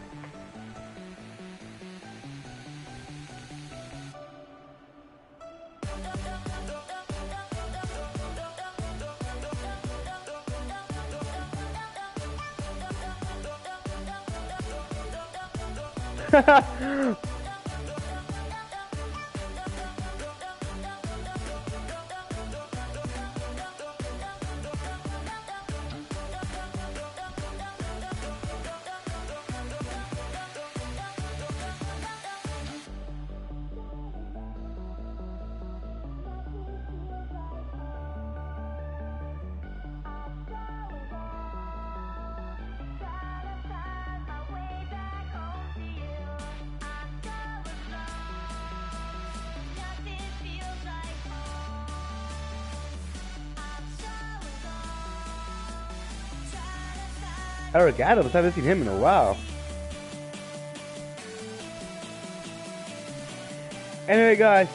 Eric Adams, I haven't seen him in a while. Anyway, guys,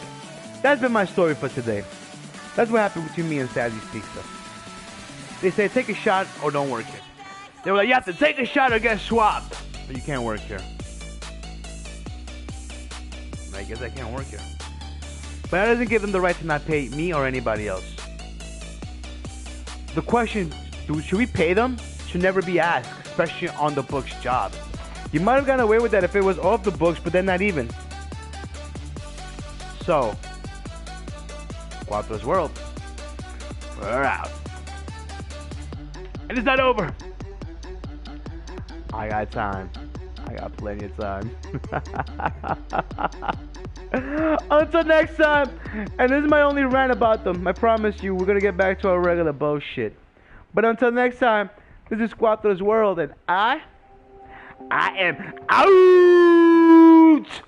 that's been my story for today. That's what happened between me and Zazzys Pizza. They say take a shot or don't work here. They were like, you have to take a shot or get swapped, but you can't work here. I guess I can't work here. But that doesn't give them the right to not pay me or anybody else. The question, should we pay them? Should never be asked, especially on the books job. You might have gotten away with that if it was off the books, but then not even. So, Quattro's World, we're out. And it's not over. I got time. I got plenty of time. Until next time, and this is my only rant about them. I promise you, we're gonna get back to our regular bullshit. But until next time, this is Quattro's World, and I am out!